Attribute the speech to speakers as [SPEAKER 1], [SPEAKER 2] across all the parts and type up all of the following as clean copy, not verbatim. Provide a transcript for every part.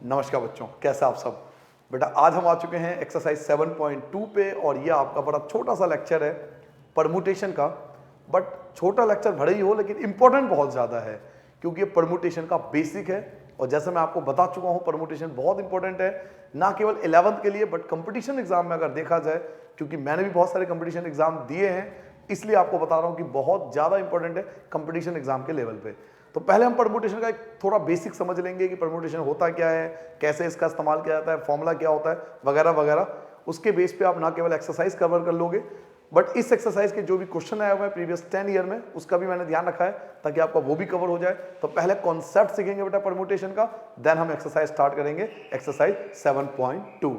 [SPEAKER 1] नमस्कार बच्चों, कैसे आप सब। बेटा आज हम आ चुके हैं एक्सरसाइज 7.2 पे और ये आपका बड़ा छोटा सा लेक्चर है परमुटेशन का। बट छोटा लेक्चर भले ही हो लेकिन इंपॉर्टेंट बहुत ज़्यादा है क्योंकि ये परमुटेशन का बेसिक है। और जैसे मैं आपको बता चुका हूँ परमुटेशन बहुत इंपॉर्टेंट है, ना केवल 11th के लिए बट कंपटीशन एग्जाम में अगर देखा जाए, क्योंकि मैंने भी बहुत सारे कंपटीशन एग्जाम दिए हैं इसलिए आपको बता रहा हूँ कि बहुत ज़्यादा इंपॉर्टेंट है कंपटीशन एग्जाम के लेवल पे। तो पहले हम परमुटेशन का एक थोड़ा बेसिक समझ लेंगे कि परमुटेशन होता क्या है, कैसे इसका इस्तेमाल किया जाता है, फॉर्मूला क्या होता है वगैरह वगैरह। उसके बेस पे आप ना केवल एक्सरसाइज कवर कर लोगे बट इस एक्सरसाइज के जो भी क्वेश्चन आए हुए हैं प्रीवियस 10 ईयर में उसका भी मैंने ध्यान रखा है ताकि आपका वो भी कवर हो जाए। तो पहले कॉन्सेप्ट सीखेंगे बेटा परमुटेशन का, देन हम एक्सरसाइज स्टार्ट करेंगे एक्सरसाइज 7.2।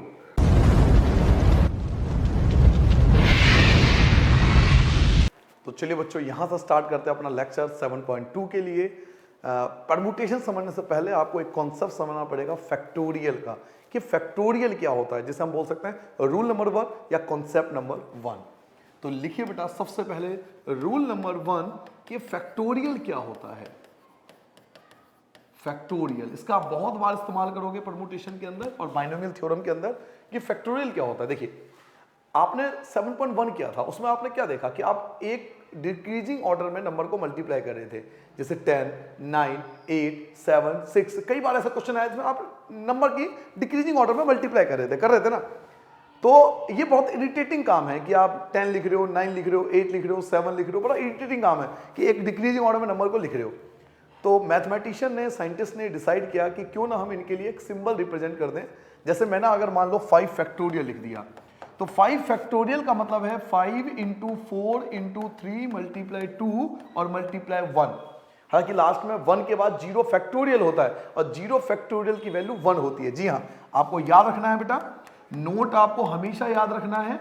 [SPEAKER 1] तो चलिए बच्चों यहां से स्टार्ट करते हैं अपना लेक्चर 7.2 के लिए। परमुटेशन समझने से पहले आपको एक कॉन्सेप्ट समझना पड़ेगा फैक्टोरियल का, कि फैक्टोरियल क्या होता है, जिसे हम बोल सकते हैं रूल नंबर 1 या कॉन्सेप्ट नंबर 1। तो लिखिए बेटा सबसे पहले रूल नंबर 1 कि फैक्टोरियल क्या होता है। फैक्टोरियल इसका आप बहुत बार इस्तेमाल करोगे परमुटेशन के अंदर और बाइनोमियल थ्योरम के अंदर कि फैक्टोरियल क्या होता है। देखिए आपने 7.1 किया था, उसमें आपने क्या देखा कि आप एक डिक्रीजिंग ऑर्डर में नंबर को मल्टीप्लाई कर रहे थे, जैसे 10, 9, 8, 7, 6। कई बार ऐसा क्वेश्चन आया जिसमें आप नंबर की डिक्रीजिंग ऑर्डर में मल्टीप्लाई कर रहे थे ना। तो ये बहुत इरिटेटिंग काम है कि आप 10 लिख रहे हो, 9 लिख रहे हो, 8 लिख रहे हो, 7 लिख रहे हो। बड़ा इरिटेटिंग काम है कि एक डिक्रीजिंग ऑर्डर में नंबर को लिख रहे हो। तो मैथमेटिशियन ने, साइंटिस्ट ने डिसाइड किया कि क्यों ना हम इनके लिए एक सिंबल रिप्रेजेंट कर दें। जैसे मैंने अगर मान लो 5 फैक्टोरियल लिख दिया तो 5 फैक्टोरियल का मतलब है 5 इंटू 4 इंटू 3 मल्टीप्लाई 2 और मल्टीप्लाई 1। हालांकि लास्ट में 1 के बाद 0 फैक्टोरियल होता है और 0 फैक्टोरियल की वैल्यू 1 होती है। जी हाँ, आपको याद रखना है बेटा, नोट आपको हमेशा याद रखना है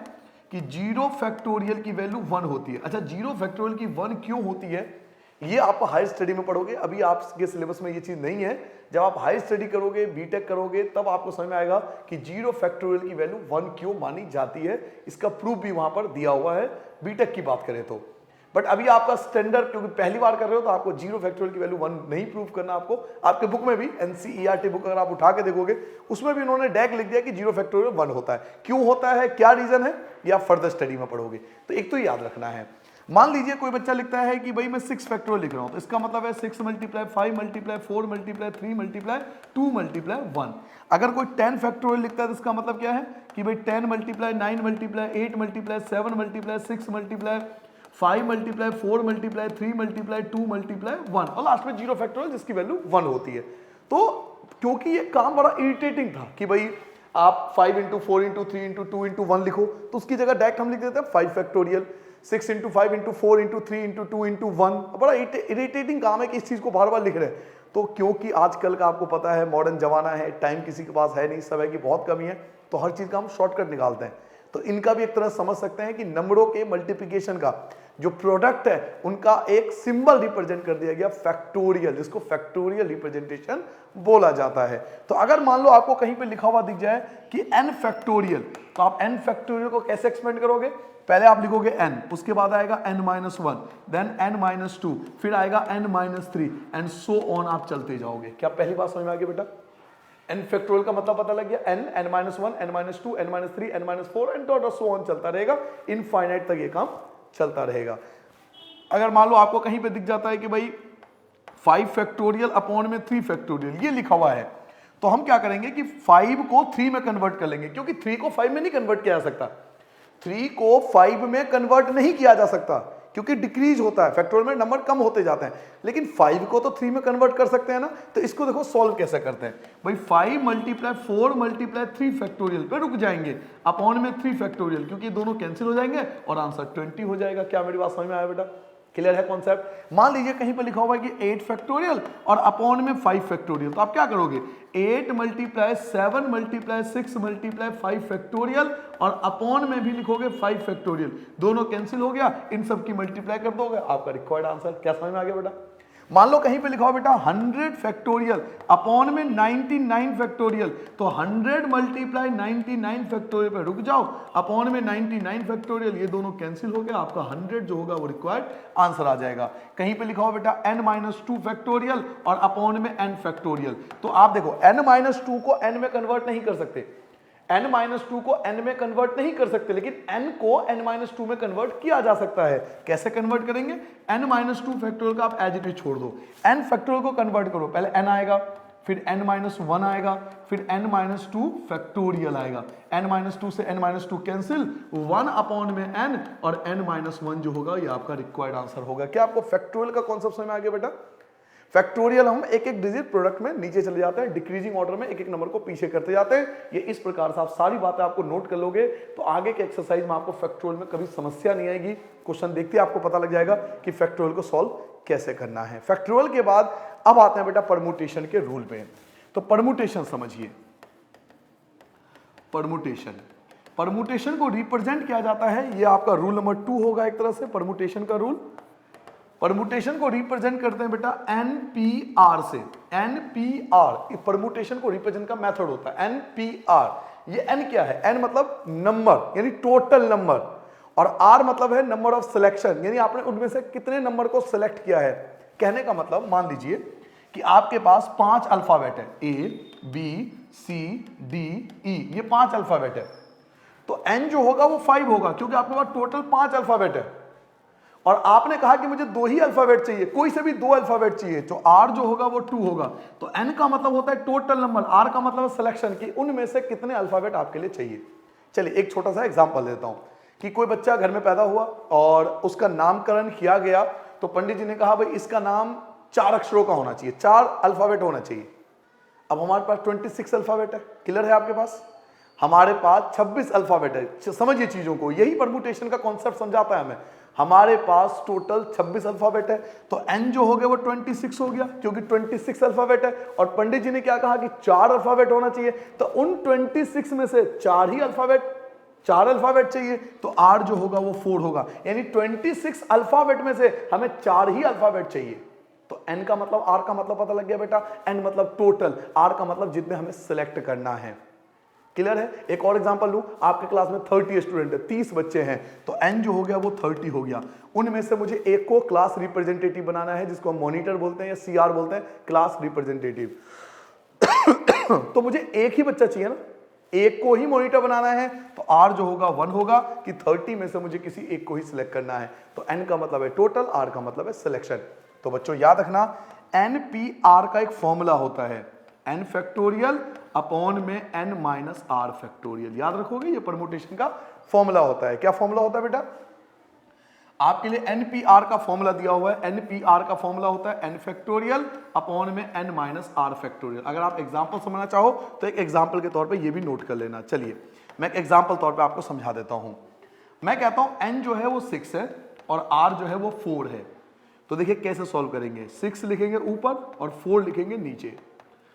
[SPEAKER 1] कि 0 फैक्टोरियल की वैल्यू 1 होती है। अच्छा 0 फैक्टोरियल की 1 क्यों होती है ये आप हायर स्टडी में पढ़ोगे, अभी आपके सिलेबस में ये चीज नहीं है। जब आप हायर स्टडी करोगे, बीटेक करोगे, तब आपको समझ में आएगा कि 0 फैक्टोरियल की वैल्यू 1 क्यों मानी जाती है। इसका प्रूफ भी वहां पर दिया हुआ है बीटेक की बात करें तो। बट अभी आपका स्टैंडर्ड, क्योंकि पहली बार कर रहे हो तो आपको 0 फैक्टोरियल की वैल्यू 1 नहीं प्रूफ करना। आपको आपके बुक में भी एनसीईआरटी बुक अगर आप उठा के देखोगे उसमें भी उन्होंने डायरेक्ट लिख दिया कि 0 फैक्टोरियल 1 होता है। क्यों होता है, क्या रीजन है, ये आप फर्दर स्टडी में पढ़ोगे। तो एक तो याद रखना है। मान लीजिए कोई बच्चा लिखता है कि भाई मैं 6 फैक्टोरियल लिख रहा हूं, तो इसका मतलब है 6 multiply 5 multiply 4 multiply 3 multiply 2 multiply 1। अगर कोई 10 फैक्टोरियल लिखता है तो इसका मतलब क्या है कि भाई 10 multiply 9 multiply 8 multiply 7 multiply 6 multiply 5 multiply 4 multiply 3 multiply 2 multiply 1 और लास्ट में 0 फैक्टोरियल जिसकी वैल्यू 1 होती है। तो क्योंकि ये काम बड़ा इरिटेटिंग था कि भाई आप 5 इंटू 4 इंटू 3 इंटू 2 इंटू 1 लिखो, तो उसकी जगह डायरेक्ट हम लिख देते हैं 5 factorial. 6 into 5 into 4 into 3 into 2 into 1। बड़ा इरिटेटिंग काम है कि इस चीज को बार बार लिख रहे हैं। तो क्योंकि आजकल का आपको पता है मॉडर्न जमाना है, टाइम किसी के पास है नहीं, समय की बहुत कमी है, तो हर चीज का हम शॉर्टकट निकालते हैं। तो इनका भी एक तरह समझ सकते हैं कि नंबरों के मल्टीप्लिकेशन का जो प्रोडक्ट है उनका एक सिंबल रिप्रेजेंट कर दिया गया फैक्टोरियल, जिसको फैक्टोरियल रिप्रेजेंटेशन बोला जाता है। तो अगर मान लो आपको कहीं पे लिखा हुआ दिख जाए कि n फैक्टोरियल, तो आप n फैक्टोरियल को कैसे एक्सपेंड करोगे। पहले आप लिखोगे n, उसके बाद आएगा n-1, देन n-2, फिर आएगा n-3 एंड सो ऑन। आप चलते जाओगे। क्या पहली बात समझ में आ गई बेटा। n फैक्टोरियल का मतलब पता लग गया, n, n-1, n-2, n-3, n-4 and dot so on चलता रहेगा, इनफाइनाइट तक ये काम चलता रहेगा। अगर मान लो आपको कहीं पे दिख जाता है कि भाई 5 फैक्टोरियल अपॉन में 3 फैक्टोरियल ये लिखा हुआ है, तो हम क्या करेंगे कि 5 को 3 में कन्वर्ट कर लेंगे, क्योंकि 3 को 5 में नहीं कन्वर्ट किया जा सकता। 3 को 5 में कन्वर्ट नहीं किया जा सकता क्योंकि डिक्रीज होता है, फैक्टोरियल में नंबर कम होते जाते हैं। लेकिन 5 को तो 3 में कन्वर्ट कर सकते हैं ना। तो इसको देखो सॉल्व कैसे करते हैं। भाई 5 मल्टीप्लाई 4 मल्टीप्लाई 3 फैक्टोरियल पे रुक जाएंगे, अपॉन में 3 फैक्टोरियल, क्योंकि दोनों कैंसिल हो जाएंगे और आंसर 20 हो जाएगा। क्या मेरी बात समझ में आया बेटा, क्लियर है कॉन्सेप्ट। मान लीजिए कहीं पर लिखा हुआ है कि 8 फैक्टोरियल और अपॉन में 5 फैक्टोरियल, तो आप क्या करोगे 8 मल्टीप्लाई 7 मल्टीप्लाई 6 मल्टीप्लाई 5 फैक्टोरियल और अपॉन में भी लिखोगे 5 फैक्टोरियल, दोनों कैंसिल हो गया, इन सब की मल्टीप्लाई कर दोगे, आपका रिक्वायर्ड आंसर। क्या समझ में आ गया बेटा। मान लो कहीं पे लिखा हो बेटा 100 फैक्टोरियल अपॉन में 99 फैक्टोरियल, तो 100 मल्टीप्लाई 99 फैक्टोरियल पे रुक जाओ, अपॉन में 99 फैक्टोरियल, ये दोनों कैंसिल हो गया, आपका 100 जो होगा वो रिक्वायर्ड आंसर आ जाएगा। कहीं पे लिखा हो बेटा n-2 फैक्टोरियल और अपॉन में n फैक्टोरियल, तो आप देखो n-2 को n में कन्वर्ट नहीं कर सकते, n-2 को n में कन्वर्ट नहीं कर सकते, लेकिन n को n-2 में कन्वर्ट किया जा सकता है। कैसे कन्वर्ट करेंगे? n-2 फैक्टोरियल का आप एज इट इज छोड़ दो, n फैक्टोरियल को कन्वर्ट करो, पहले n आएगा, फिर n-1 आएगा, फिर n-2 फैक्टोरियल आएगा, n-2 से n-2 कैंसिल, 1 अपॉन में n और n-1 जो होगा ये आपका रिक्वायर्ड आंसर होगा। क्या आपको फैक्टोरियल का कॉन्सेप्ट समझ में आ गया बेटा? फैक्टोरियल हम एक एक डिजिट प्रोडक्ट में नीचे चले जाते हैं, डिक्रीजिंग ऑर्डर में एक एक नंबर को पीछे करते जाते हैं। ये इस प्रकार से आप सारी बातें आपको नोट कर लोगे तो आगे के एक्सरसाइज में आपको फैक्टोरियल में कभी समस्या नहीं आएगी। क्वेश्चन देखते ही आपको पता लग जाएगा कि फैक्टोरियल को सॉल्व कैसे करना है। फैक्टोरियल के बाद अब आते हैं बेटा परमुटेशन के रूल पे। तो परमुटेशन समझिए, परमुटेशन को रिप्रेजेंट किया जाता है, ये आपका रूल नंबर 2 होगा एक तरह से परमुटेशन का रूल। परमुटेशन को रिप्रेजेंट करते हैं बेटा NPR से, NPR परमुटेशन को रिप्रेजेंट का मेथड होता है NPR। ये N क्या है? N मतलब नंबर यानी टोटल नंबर, और R मतलब है नंबर ऑफ सिलेक्शन यानी आपने उनमें से कितने नंबर को सिलेक्ट किया है। कहने का मतलब मान लीजिए कि आपके पास 5 अल्फाबेट है, A B C D E, ये 5 अल्फाबेट है, तो N जो होगा वो 5 होगा क्योंकि आपके पास टोटल 5 अल्फाबेट है, और आपने कहा कि मुझे 2 ही अल्फाबेट चाहिए, कोई से भी 2 अल्फाबेट चाहिए, तो R जो होगा वो 2 होगा। तो N का मतलब होता है टोटल नंबर, R का मतलब है सिलेक्शन की उनमें से कितने अल्फाबेट आपके लिए चाहिए। चलिए एक छोटा सा एग्जांपल देता हूं कि कोई बच्चा घर में पैदा हुआ और उसका नामकरण किया गया, तो पंडित जी ने कहा भाई इसका नाम 4 अक्षरों का होना चाहिए, 4 अल्फाबेट होना चाहिए। अब हमारे पास 26 अल्फाबेट है, क्लियर है आपके पास? हमारे पास 26 अल्फाबेट है। समझिए चीजों को, यही परमुटेशन का कॉन्सेप्ट समझाता है हमें। हमारे पास टोटल 26 अल्फाबेट है, तो n जो हो गया वो 26 हो गया क्योंकि 26 अल्फाबेट है, और पंडित जी ने क्या कहा कि 4 अल्फाबेट होना चाहिए, तो उन 26 में से 4 ही अल्फाबेट, 4 अल्फाबेट चाहिए, तो R जो होगा वो 4 होगा, यानी 26 अल्फाबेट में से हमें 4 ही अल्फाबेट चाहिए। तो n का मतलब, R का मतलब पता लग गया बेटा, n मतलब टोटल, R का मतलब जितने हमें सिलेक्ट करना है। क्लियर है? एक और एग्जांपल लूं, आपके क्लास में 30 स्टूडेंट है, 30 बच्चे हैं, तो n जो हो गया वो 30 हो गया। उनमें से मुझे एक को क्लास रिप्रेजेंटेटिव बनाना है, जिसको हम मॉनिटर बोलते हैं या CR बोलते हैं, क्लास रिप्रेजेंटेटिव। तो मुझे एक ही बच्चा चाहिए ना, एक को ही मॉनिटर बनाना है, तो R जो होगा 1 होगा कि 30 में से मुझे किसी एक को ही सिलेक्ट करना है। तो n का मतलब है टोटल, R का मतलब है सिलेक्शन। तो बच्चों याद रखना NPR का एक फॉर्मूला होता है n फैक्टोरियल अपॉन में n-r फैक्टोरियल। याद रखोगे, ये परमुटेशन का फॉर्मूला होता है। क्या फॉर्मूला होता है बेटा? आपके लिए NPR का फॉर्मूला दिया हुआ है, NPR का फॉर्मूला होता है n फैक्टोरियल अपॉन में n-r फैक्टोरियल। अगर आप एग्जांपल समझना चाहो तो एक एग्जांपल के तौर पे ये भी नोट कर लेना। चलिए मैं एक एग्जांपल तौर पे आपको समझा देता हूं। मैं कहता हूं n जो है वो 6 है और r जो है वो 4 है, तो देखिए कैसे सॉल्व करेंगे। 6 लिखेंगे ऊपर और 4 लिखेंगे नीचे।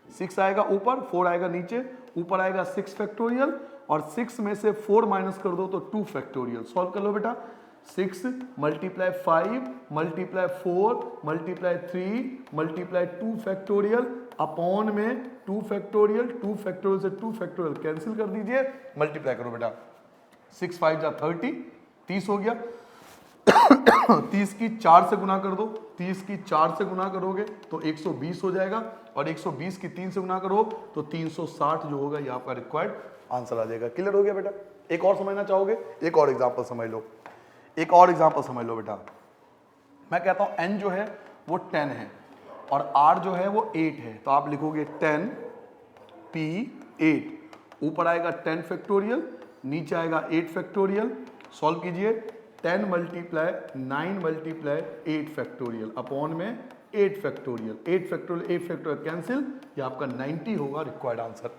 [SPEAKER 1] 6 आएगा ऊपर, 4 आएगा नीचे, ऊपर आएगा 6 फैक्टोरियल और 6 में से 4 माइनस कर दो तो 2 फैक्टोरियल। सॉल्व कर लो बेटा। 6 multiply 5 multiply 4 multiply 3 multiply 2 factorial upon में 2 फैक्टोरियल, 2 फैक्टोरियल से 2 फैक्टोरियल कैंसिल कर दीजिए, मल्टीप्लाई करो बेटा। 6 5 जा 30, 30 हो गया। 30 की 4 से गुना कर दो, 30 की 4 से गुना करोगे तो 120 हो जाएगा, और 120 की 3 से गुना करो तो 360 जो होगा ये आपका रिक्वायर्ड आंसर आ जाएगा। क्लियर हो गया बेटा? एक और समझना चाहोगे? एक और एग्जांपल समझ लो, एक और एग्जांपल समझ लो बेटा। मैं कहता हूं n जो है वो 10 है और r जो है वो 8 है, तो आप लिखोगे 10 p 8, ऊपर आएगा 10 फैक्टोरियल, नीचे आएगा 8 फैक्टोरियल। सॉल्व कीजिए। 10 मल्टीप्लाई 9 मल्टीप्लाई 8 फैक्टोरियल अपॉन में 8 फैक्टोरियल, 8 फैक्टोरियल 8 फैक्टोरियल कैंसिल, ये आपका 90 होगा रिक्वायर्ड आंसर।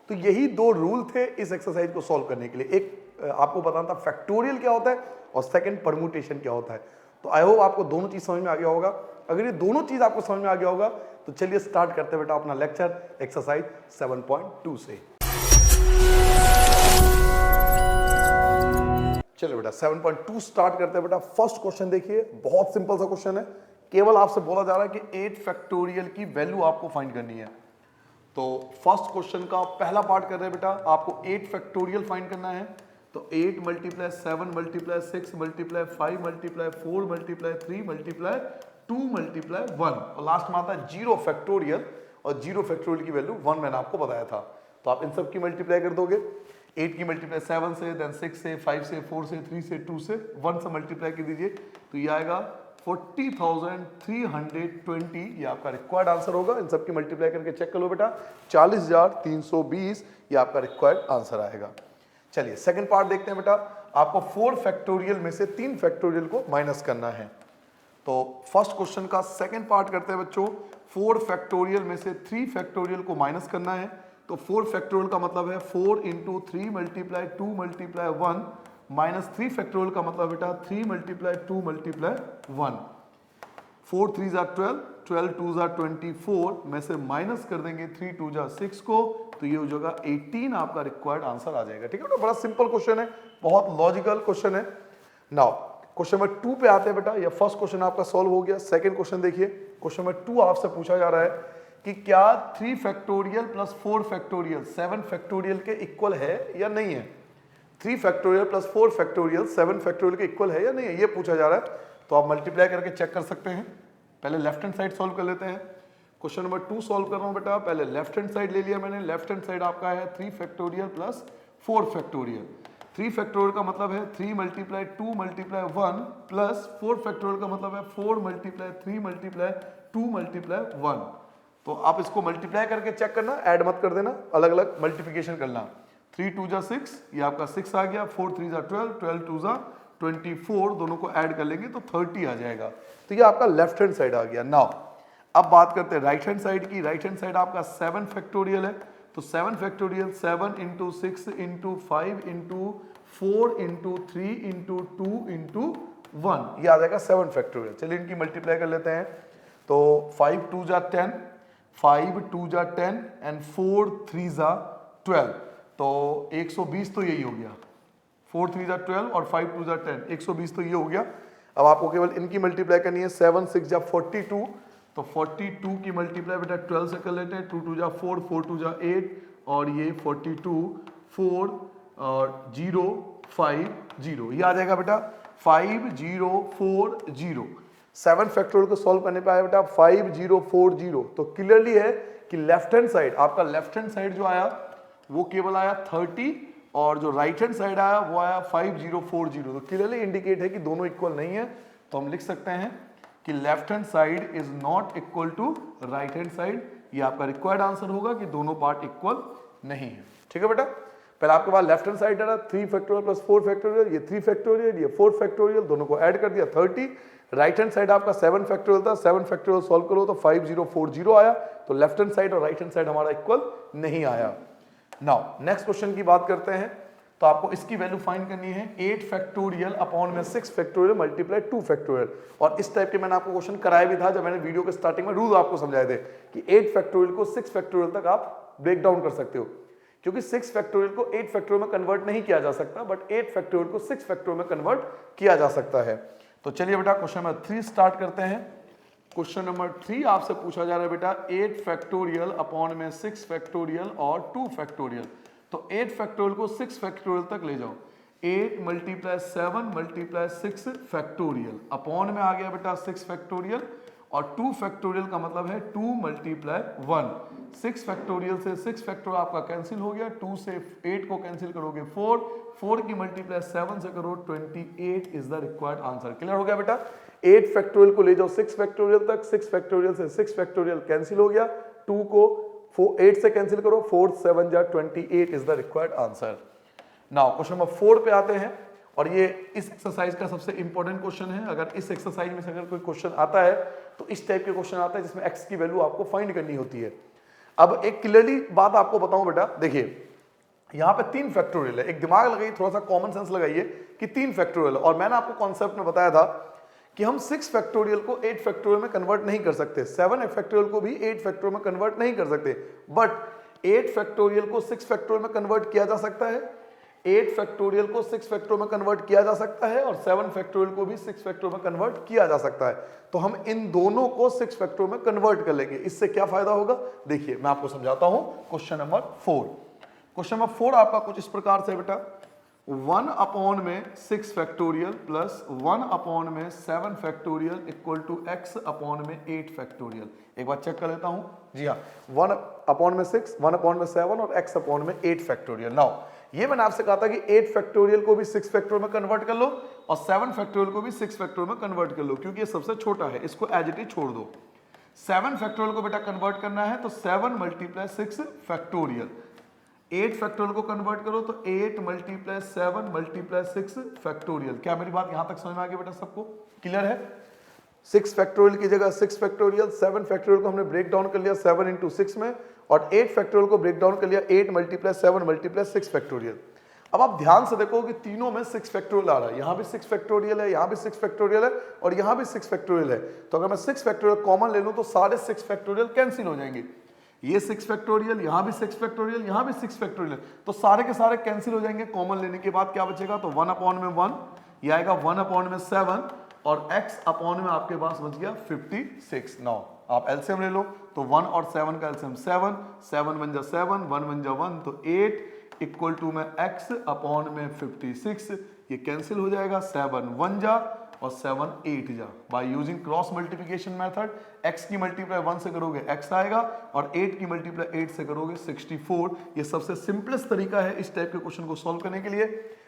[SPEAKER 1] तो यही 2 रूल थे इस एक्सरसाइज को सॉल्व करने के लिए। एक आपको बताना था फैक्टोरियल क्या होता है और सेकंड परमुटेशन क्या होता है। तो आई होप आपको दोनों चीज समझ में आ गया होगा। अगर ये दोनों चीज आपको समझ में आ गया होगा तो चलिए स्टार्ट करते हैं बेटा अपना लेक्चर एक्सरसाइज 7.2 से। चलो बेटा 7.2 स्टार्ट करते हैं बेटा। फर्स्ट क्वेश्चन देखिए, बहुत सिंपल सा क्वेश्चन है। केवल आपसे बोला जा रहा है कि 8 फैक्टोरियल की वैल्यू आपको फाइंड करनी है। तो फर्स्ट क्वेश्चन का पहला पार्ट कर रहे हैं बेटा, आपको 8 फैक्टोरियल फाइंड करना है। तो 8 multiply 7 multiply 6 multiply 5 multiply 4 multiply 3 multiply 2 multiply 1 और लास्ट में आता है 0 फैक्टोरियल, और 0 फैक्टोरियल की वैल्यू 1 मैंने आपको बताया था। तो आप इन सब की मल्टीप्लाई कर दोगे, 8 की मल्टीप्लाई 7 से, देन 6 से, 5 से, 4 से, 3 से, 2 से, 1 से मल्टीप्लाई कर दीजिए, तो ये आएगा 40,320। ये आपका रिक्वायर्ड आंसर होगा। इन सब की मल्टीप्लाई करके चेक कर लो बेटा, 40,320 ये आपका रिक्वायर्ड आंसर आएगा। चलिए सेकंड पार्ट देखते हैं बेटा, आपको 4 फैक्टोरियल में से 3 फैक्टोरियल को माइनस करना है। तो फर्स्ट क्वेश्चन का सेकंड पार्ट करते हैं बच्चों, 4 फैक्टोरियल में से 3 फैक्टोरियल को माइनस करना है। तो 4 फैक्टोरियल का मतलब है 4 into 3 multiply 2 multiply 1 minus 3 factorial का मतलब बेटा 3 मल्टीप्लाई 2 मल्टीप्लाई 1। 4 3 जा 12, 12 2 जा 24 में से माइनस कर देंगे 3 2 जा 6 को, तो ये हो जाएगा 18 आपका रिक्वायर्ड आंसर आ जाएगा। ठीक है बेटा, बड़ा सिंपल क्वेश्चन है, बहुत लॉजिकल क्वेश्चन है। नाउ क्वेश्चन नंबर 2 पे आते हैं बेटा। ये फर्स्ट क्वेश्चन आपका सॉल्व हो गया। सेकंड क्वेश्चन देखिए, क्वेश्चन नंबर 2 आपसे पूछा जा रहा है कि क्या 3 फैक्टोरियल प्लस 4 फैक्टोरियल 7 फैक्टोरियल के इक्वल है या नहीं है। 3 फैक्टोरियल प्लस 4 फैक्टोरियल 7 फैक्टोरियल के इक्वल है या नहीं है, ये पूछा जा रहा है। तो आप मल्टीप्लाई करके चेक कर सकते हैं। पहले लेफ्ट हैंड साइड सॉल्व कर लेते हैं। क्वेश्चन नंबर 2 सॉल्व कर रहा हूं बेटा, पहले लेफ्ट हैंड साइड ले लिया मैंने। लेफ्ट हैंड साइड आपका है 3 फैक्टोरियल प्लस 4 फैक्टोरियल। 3 फैक्टोरियल का मतलब है 3 मल्टीप्लाई 2 मल्टीप्लाई 1 प्लस 4 फैक्टोरियल का मतलब है 4 मल्टीप्लाई 3 मल्टीप्लाई 2 मल्टीप्लाई 1। तो आप इसको मल्टीप्लाई करके चेक करना, ऐड मत कर देना, अलग अलग मल्टीप्लिकेशन करना। 3 2 जा 6, ये आपका 6 आ गया। 4 3 जा 12, 12 2 जा 24, दोनों को ऐड कर लेंगे तो 30 आ जाएगा। तो ये आपका लेफ्ट हैंड साइड आ गया। नाउ अब बात करते हैं राइट हैंड साइड की। राइट हैंड साइड आपका 7 फैक्टोरियल है। तो 7 factorial 7 into 6 into 5 into 4 into 3 into 2 into 1, ये आ जाएगा 7 फैक्टोरियल। चलिए इनकी मल्टीप्लाई कर लेते हैं। तो 5 2 जा 10, 5 2 जा 10 एंड 4 3 जा 12, तो 120 तो यही हो गया। 4 3 जा 12 और 5 2 जा 10, 120 तो ये हो गया। अब आपको केवल इनकी मल्टीप्लाई करनी है। 7 6 जा 42, तो 42 की मल्टीप्लाई बेटा 12 से कर लेते हैं। 2 2 जा 4, 4 2 जा 8 और ये 42 4 और 0 5 0, ये आ जाएगा बेटा 5 0 4 0। 7 फैक्टोरियल को सॉल्व करने पे आया बेटा 5 0 4 0। तो क्लियरली है कि लेफ्ट हैंड साइड, आपका लेफ्ट हैंड साइड जो आया वो केवल आया 30 और जो राइट हैंड साइड आया वो आया 5 0 4 0। तो क्लियरली इंडिकेट है कि दोनों इक्वल नहीं है। तो हम लिख सकते हैं कि left hand side is not equal to right hand side. ये आपका रिक्वायर्ड आंसर होगा कि दोनों पार्ट इक्वल नहीं है। ठीक है बेटा, पहले आपके पास लेफ्ट हैंड साइड था 3 फैक्टोरियल प्लस 4 फैक्टोरियल, ये 3 फैक्टोरियल, ये 4 फैक्टोरियल, दोनों को ऐड कर दिया 30। राइट हैंड साइड आपका 7 फैक्टोरियल था, 7 फैक्टोरियल सॉल्व करो तो 5 0 4 0 आया। तो लेफ्ट हैंड साइड और राइट हैंड साइड हमारा इक्वल नहीं आया। नाउ नेक्स्ट क्वेश्चन की बात करते हैं। तो आपको इसकी वैल्यू फाइंड करनी है 8 फैक्टोरियल अपॉन में 6 फैक्टोरियल मल्टीप्लाई 2 फैक्टोरियल। और इस टाइप के मैंने आपको क्वेश्चन कराया भी था जब मैंने वीडियो के स्टार्टिंग में रूल आपको समझाए थे कि 8 फैक्टोरियल को 6 फैक्टोरियल तक आप ब्रेक डाउन कर सकते हो, क्योंकि 6 फैक्टोरियल को 8 फैक्टोरियल में कन्वर्ट नहीं किया जा सकता, बट 8 फैक्टोरियल को 6 फैक्टोरियल में कन्वर्ट किया जा सकता है। तो चलिए बेटा क्वेश्चन नंबर 3 स्टार्ट करते हैं। क्वेश्चन नंबर 3 आपसे पूछा जा रहा है बेटा 8 फैक्टोरियल अपॉन में 6 फैक्टोरियल और 2 फैक्टोरियल। तो 8 फैक्टोरियल को 6 फैक्टोरियल तक ले जाओ। 8 मल्टीप्लाई 7 मल्टीप्लाई 6 फैक्टोरियल अपॉन में आ गया बेटा 6 फैक्टोरियल, और 2 फैक्टोरियल का मतलब है 2 मल्टीप्लाई 1। 6 फैक्टोरियल से 6 फैक्टोरियल आपका कैंसिल हो गया। 2 से 8 को कैंसिल करोगे 4, 4 की मल्टीप्लाई 7 से करो 28 is the required answer. Clear हो गया बेटा। 8 फैक्टोरियल को ले जाओ 6 फैक्टोरियल तक, 6 फैक्टोरियल से 6 फैक्टोरियल कैंसिल हो गया। 2 को 8 से कैंसिल करो, 4 7 जा 28 is the required answer. Now question number 4 पे आते हैं, और ये इस एक्सरसाइज का सबसे इंपॉर्टेंट क्वेश्चन है। अगर इस एक्सरसाइज में से अगर कोई क्वेश्चन आता है तो इस टाइप के क्वेश्चन आता है जिसमें x की वैल्यू आपको फाइंड करनी होती है। अब एक क्लियरली बात आपको बताऊं बेटा, देखिए यहां पे 3 फैक्टोरियल है। एक दिमाग लगाइए, थोड़ा सा कॉमन सेंस लगाइए कि 3 फैक्टोरियल, और मैंने आपको कॉन्सेप्ट में बताया था कि हम 6 फैक्टोरियल को 8 फैक्टोरियल में कन्वर्ट नहीं कर सकते, 7 फैक्टोरियल को भी 8 फैक्टोरियल में कन्वर्ट नहीं कर सकते, बट 8 फैक्टोरियल को 6 फैक्टोरियल में कन्वर्ट किया जा सकता है, 8 फैक्टोरियल को 6 फैक्टोरियल में कन्वर्ट किया जा सकता है और 7 फैक्टोरियल को भी 6 फैक्टोरियल में कन्वर्ट किया जा सकता है। तो हम इन दोनों को 6 फैक्टोरियल में कन्वर्ट कर लेंगे। इससे क्या फायदा होगा, देखिए मैं आपको समझाता हूं। क्वेश्चन नंबर 4, क्वेश्चन नंबर 4 आपका कुछ इस प्रकार से बेटा, 1 अपॉन में 6 फैक्टोरियल प्लस 1 अपॉन में 7 factorial equal to x upon में 8 फैक्टोरियल। एक बार चेक कर लेता हूं, जी हाँ, 1 अपॉन में 6, 1 अपॉन में 7 और x अपॉन में 8 फैक्टोरियल। नाउ ये मैंने आपसे कहा था कि 8 फैक्टोरियल को भी 6 फैक्टोरियल में कन्वर्ट कर लो और 7 फैक्टोरियल को भी 6 फैक्टोरियल में कन्वर्ट कर लो, क्योंकि ये सबसे छोटा है, इसको एज इट इज छोड़ दो। 7 फैक्टोरियल को बेटा कन्वर्ट करना है तो 7 मल्टीप्लाई 6 फैक्टोरियल। 8 फैक्टोरियल को कन्वर्ट करो तो 8 मल्टीप्लाई 7 मल्टीप्लाई 6 फैक्टोरियल। क्या मेरी बात यहां तक समझ में आ गई बेटा, सबको क्लियर है? 6 फैक्टोरियल की जगह 6 फैक्टोरियल, 7 फैक्टोरियल को हमने ब्रेक डाउन कर लिया 7 इंटू 6 में, और 8 फैक्टोरियल को ब्रेक डाउन कर लिया 8 मल्टीप्लाई 7 मल्टीप्लाई 6 फैक्टोरियल। अब आप ध्यान से देखो कि तीनों में 6 फैक्टोरियल आ रहा है, यहां भी 6 फैक्टोरियल है, यहां भी 6 फैक्टोरियल है और यहां भी 6 फैक्टोरियल है। तो अगर मैं 6 फैक्टोरियल कॉमन ले लूं तो सारे 6 फैक्टोरियल कैंसिल हो जाएंगे। ये 6 फैक्टोरियल, यहां भी 6 फैक्टोरियल, यहां भी 6 फैक्टोरियल, तो सारे के सारे कैंसिल हो जाएंगे। कॉमन लेने के बाद क्या बचेगा, तो 1 अपॉन में 1, ये आएगा 1 अपॉन में 7 और x अपॉन में आपके पास बच गया 56। नाउ आप एलसीएम ले लो तो 1 और 7 का एलसीएम 7, 7 बन जा 7, 1 बन जा 1, तो 8 इक्वल टू में x अपॉन में 56, ये कैंसिल हो जाएगा, 7 1 जा और 7 8 जा। By using cross multiplication method, x की मल्टीप्लाई 1 से करोगे x आएगा और 8 की मल्टीप्लाई 8 से करोगे 64। ये सबसे सिंपलेस्ट तरीका है इस टाइप के क्वेश्चन को सॉल्व करने के लिए।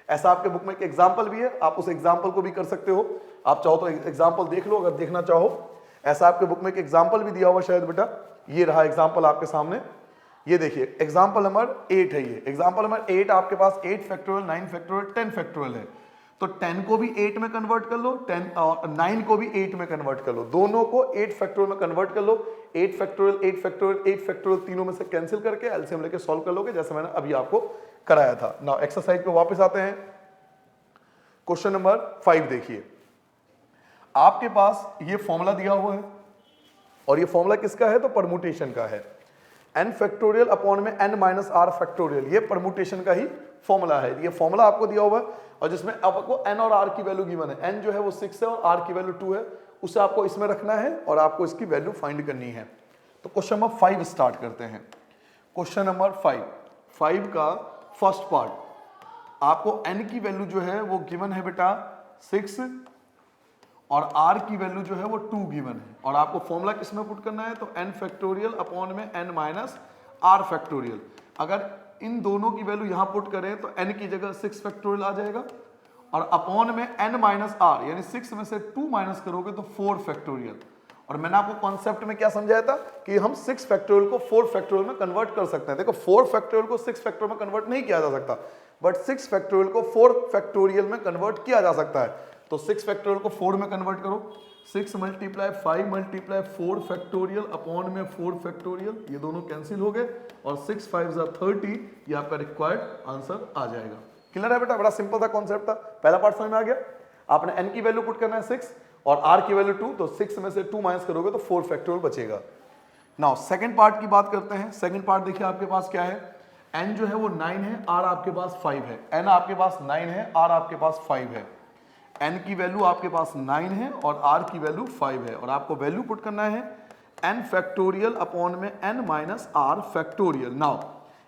[SPEAKER 1] ऐसा आपके बुक में एक एग्जाम्पल भी है, आप उस एग्जाम्पल को भी कर सकते हो। आप चाहो तो एग्जाम्पल देख लो अगर देखना चाहो। ऐसा आपके बुक में एक एग्जाम्पल भी दिया हुआ शायद बेटा, ये रहा एग्जाम्पल आपके सामने, ये देखिए एग्जाम्पल नंबर 8 है। ये एग्जाम्पल नंबर 8 आपके पास 8 फैक्टोरियल, 9 फैक्टोरियल, 10 फैक्टोरियल है। तो 10 को भी 8 में कन्वर्ट कर लो, 10 और 9 को भी 8 में कन्वर्ट कर लो, दोनों को 8 फैक्टोरियल में कन्वर्ट कर लो। 8 फैक्टोरियल, 8 फैक्टोरियल, 8 फैक्टोरियल तीनों में से कैंसिल करके एलसीएम लेके सॉल्व कर लोगे, जैसे मैंने अभी आपको कराया था। नाउ एक्सरसाइज पे वापस आते हैं। क्वेश्चन नंबर 5 देखिए, आपके पास ये फॉर्मूला दिया हुआ है और ये फॉर्मूला किसका है, तो परमुटेशन का है। n फैक्टोरियल अपॉन में n माइनस r फैक्टोरियल, ये परमुटेशन का ही फॉर्मूला है। ये फॉर्मूला आपको दिया हुआ है और जिसमें आपको n और r की वैल्यू गिवन है। n जो है वो 6 है और r की वैल्यू 2 है, उसे आपको इसमें रखना है और आपको इसकी वैल्यू फाइंड करनी है। तो क्वेश्चन नंबर 5 स्टार्ट करते हैं। क्वेश्चन नंबर 5 का फर्स्ट पार्ट, आपको n की वैल्यू जो है वो गिवन है बेटा 6 और r की वैल्यू जो है वो 2 गिवन है, और आपको फॉर्मूला किसमें पुट करना है, तो n फैक्टोरियल अपॉन में n माइनस r फैक्टोरियल। अगर इन दोनों की वैल्यू यहां पुट करें तो n की जगह 6 फैक्टोरियल आ जाएगा और अपॉन में n माइनस r, यानी 6 में से 2 माइनस करोगे तो 4 फैक्टोरियल। और मैंने आपको कॉन्सेप्ट में क्या समझाया था कि हम 6 फैक्टोरियल को 4 फैक्टोरियल में कन्वर्ट कर सकते हैं। देखो 4 फैक्टोरियल को 6 फैक्टोरियल में कन्वर्ट नहीं किया जा सकता, बट 6 फैक्टोरियल को 4 फैक्टोरियल में कन्वर्ट किया जा सकता है। तो 6 फैक्टोरियल को 4 में कन्वर्ट करो, 6 मल्टीप्लाई 5 मल्टीप्लाई 4 फैक्टोरियल अपॉन में 4 फैक्टोरियल, ये दोनों कैंसिल हो गए और 6 5 जा 30, ये आपका रिक्वायर्ड आंसर आ जाएगा। क्लियर है बेटा, बड़ा सिंपल था कॉन्सेप्ट था। पहला पार्ट समझ में आ गया। आपने n की वैल्यू पुट करना है 6 और r की वैल्यू 2, तो 6 में से 2 माइनस करोगे तो 4 फैक्टोरियल बचेगा। नाउ सेकंड पार्ट की बात करते हैं। सेकंड पार्ट देखिए आपके पास क्या है, n जो है वो 9 है, r आपके पास 5 है। n आपके पास 9 है, r आपके पास 5 है। n की वैल्यू आपके पास 9 है और r की वैल्यू 5 है, और आपको वैल्यू पुट करना है n फैक्टोरियल अपॉन में n minus r factorial. Now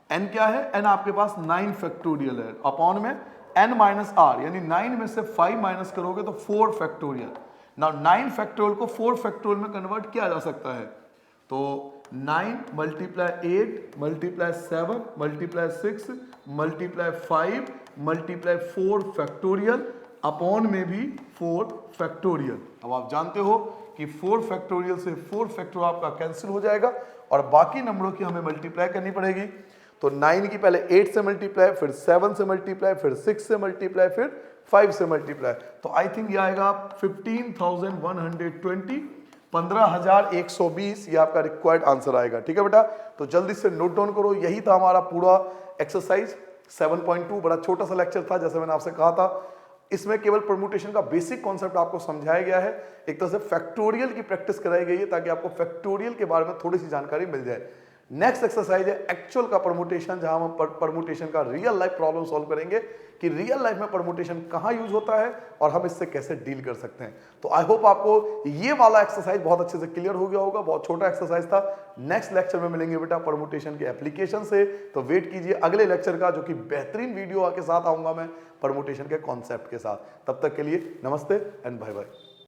[SPEAKER 1] n क्या है, n आपके पास 9 फैक्टोरियल है अपॉन में n माइनस r, यानी 9 में से 5 माइनस करोगे तो 4 फैक्टोरियल। नाउ 9 फैक्टोरियल को 4 फैक्टोरियल में कन्वर्ट किया जा सकता है, तो 9 multiply 8 multiply 7 multiply 6 multiply 5 multiply 4 factorial upon में भी 4 फैक्टोरियल। अब आप जानते हो कि 4 फैक्टोरियल से 4 फैक्टोरियल आपका कैंसिल हो जाएगा और बाकी नंबरों की हमें मल्टीप्लाई करनी पड़ेगी। तो 9 की पहले 8 से मल्टीप्लाई, फिर 7 से मल्टीप्लाई, फिर 6 से मल्टीप्लाई, फिर 5 से मल्टीप्लाई, तो आई थिंक ये आएगा 15,120, 15,120, ये आपका रिक्वायर्ड आंसर आएगा। ठीक है बेटा, तो जल्दी से नोट डाउन करो। यही था हमारा पूरा एक्सरसाइज 7.2। बड़ा छोटा सा लेक्चर था, जैसे मैंने आपसे कहा था। इसमें केवल परम्यूटेशन का बेसिक कॉन्सेप्ट आपको समझाया गया है, एक तरह से फैक्टोरियल की प्रैक्टिस कराई गई है ताकि आपको फैक्टोरियल के बारे में थोड़ी सी जानकारी मिल जाए। नेक्स्ट एक्सरसाइज है एक्चुअल का परमुटेशन, जहां हम परमुटेशन का रियल लाइफ प्रॉब्लम सॉल्व करेंगे कि रियल लाइफ में परमुटेशन कहां यूज होता है और हम इससे कैसे डील कर सकते हैं। तो आई होप आपको ये वाला एक्सरसाइज बहुत अच्छे से क्लियर हो गया होगा। बहुत छोटा एक्सरसाइज था। नेक्स्ट लेक्चर में मिलेंगे बेटा परमुटेशन के एप्लीकेशन से, तो वेट कीजिए अगले लेक्चर का, जो कि बेहतरीन वीडियो के साथ आऊंगा मैं परमुटेशन के कॉन्सेप्ट के साथ। तब तक के लिए नमस्ते एंड बाय बाय।